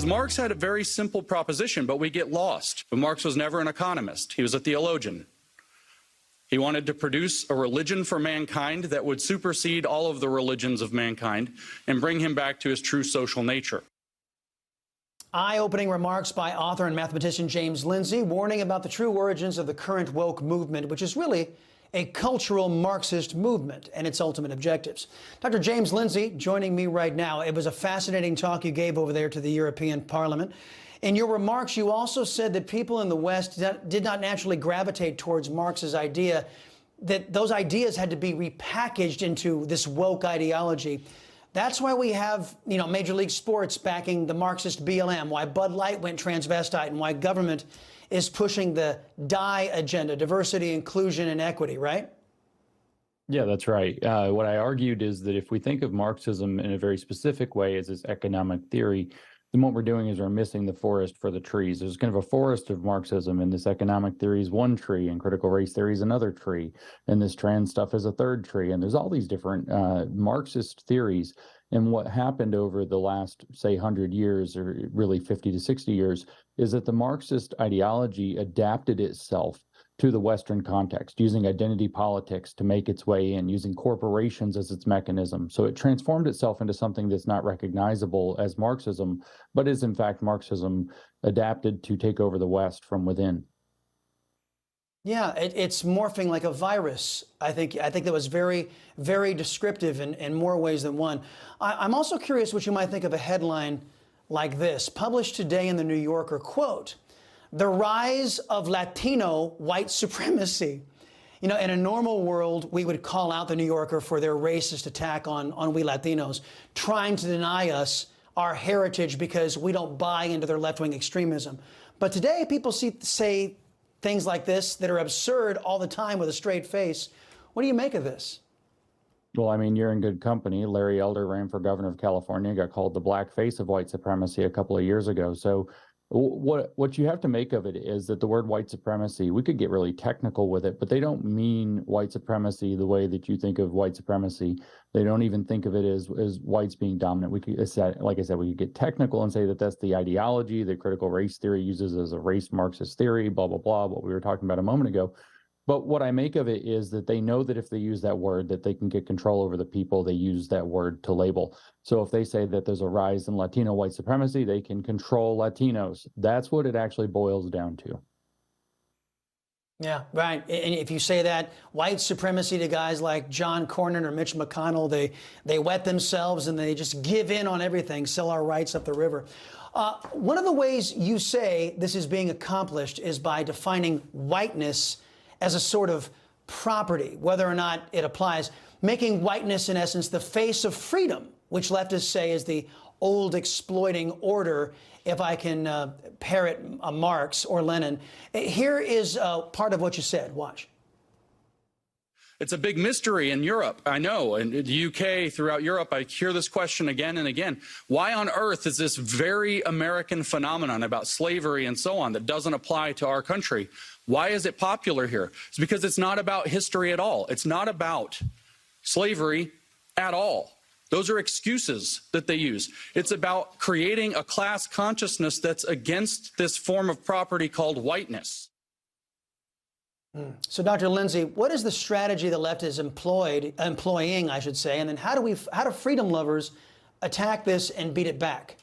Marx had a very simple proposition, but we get lost. But Marx was never an economist. He was a theologian. He wanted to produce a religion for mankind that would supersede all of the religions of mankind and bring him back to his true social nature. Eye-opening remarks by author and mathematician James Lindsay, warning about the true origins of the current woke movement, which is really a cultural Marxist movement and its ultimate objectives. Dr. James Lindsay joining me right now. It was a fascinating talk you gave over there to the European Parliament. In your remarks, you also said that people in the West did not naturally gravitate towards Marx's idea, that those ideas had to be repackaged into this woke ideology. That's why we have, Major League Sports backing the Marxist BLM, why Bud Light went transvestite, and why government is pushing the DIE agenda, diversity, inclusion, and equity, right? Yeah, that's right. What I argued is that if we think of Marxism in a very specific way as this economic theory, then what we're doing is we're missing the forest for the trees. There's kind of a forest of Marxism, and this economic theory is one tree, and critical race theory is another tree, and this trans stuff is a third tree, and there's all these different Marxist theories. And what happened over the last, say, 100 years, or really 50 to 60 years, is that the Marxist ideology adapted itself to the Western context, using identity politics to make its way in, using corporations as its mechanism. So it transformed itself into something that's not recognizable as Marxism, but is in fact Marxism adapted to take over the West from within. Yeah, it's morphing like a virus. I think that was very, very descriptive in more ways than one. I'm also curious what you might think of a headline like this, published today in the New Yorker, quote, "The rise of Latino white supremacy." In a normal world, we would call out the New Yorker for their racist attack on we Latinos, trying to deny us our heritage because we don't buy into their left-wing extremism. But today, people say things like this that are absurd all the time with a straight face. What do you make of this? Well, I mean, you're in good company. Larry Elder ran for governor of California, got called the black face of white supremacy a couple of years ago. So what you have to make of it is that the word white supremacy, we could get really technical with it, but they don't mean white supremacy the way that you think of white supremacy. They don't even think of it as whites being dominant. We could, like I said, we could get technical and say that that's the ideology that critical race theory uses as a race Marxist theory, blah, blah, blah, what we were talking about a moment ago. But what I make of it is that they know that if they use that word, that they can get control over the people they use that word to label. So if they say that there's a rise in Latino white supremacy, they can control Latinos. That's what it actually boils down to. Yeah, right. And if you say that white supremacy to guys like John Cornyn or Mitch McConnell, they wet themselves and they just give in on everything, sell our rights up the river. One of the ways you say this is being accomplished is by defining whiteness as a sort of property, whether or not it applies, making whiteness, in essence, the face of freedom, which leftists say is the old exploiting order, if I can parrot Marx or Lenin. Here is part of what you said. Watch. It's a big mystery in Europe, I know. In the UK, throughout Europe, I hear this question again and again. Why on earth is this very American phenomenon about slavery and so on that doesn't apply to our country? Why is it popular here? It's because it's not about history at all. It's not about slavery at all. Those are excuses that they use. It's about creating a class consciousness that's against this form of property called whiteness. So, Dr. Lindsay, what is the strategy the left is employing, I should say, and then how do freedom lovers attack this and beat it back?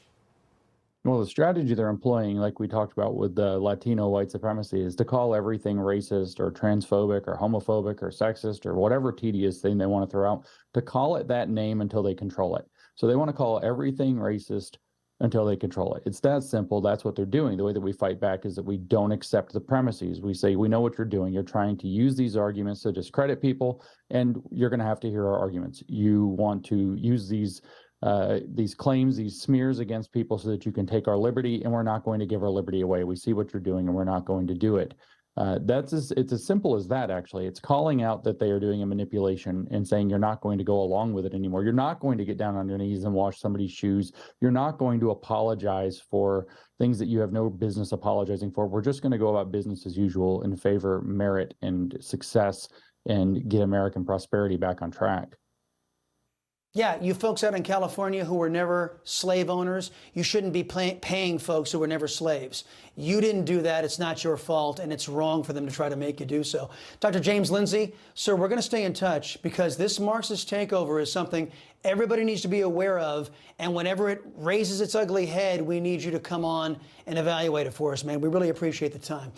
Well, the strategy they're employing, like we talked about with the Latino white supremacy, is to call everything racist or transphobic or homophobic or sexist or whatever tedious thing they want to throw out, to call it that name until they control it. So they want to call everything racist until they control it. It's that simple. That's what they're doing. The way that we fight back is that we don't accept the premises. We say, we know what you're doing. You're trying to use these arguments to discredit people, and you're going to have to hear our arguments. You want to use these claims, these smears against people so that you can take our liberty, and we're not going to give our liberty away. We see what you're doing, and we're not going to do it. It's as simple as that, actually. It's calling out that they are doing a manipulation and saying you're not going to go along with it anymore. You're not going to get down on your knees and wash somebody's shoes. You're not going to apologize for things that you have no business apologizing for. We're just going to go about business as usual and favor merit and success and get American prosperity back on track. Yeah, you folks out in California who were never slave owners, you shouldn't be paying folks who were never slaves. You didn't do that. It's not your fault, and it's wrong for them to try to make you do so. Dr. James Lindsay, sir, we're going to stay in touch because this Marxist takeover is something everybody needs to be aware of, and whenever it raises its ugly head, we need you to come on and evaluate it for us, man. We really appreciate the time.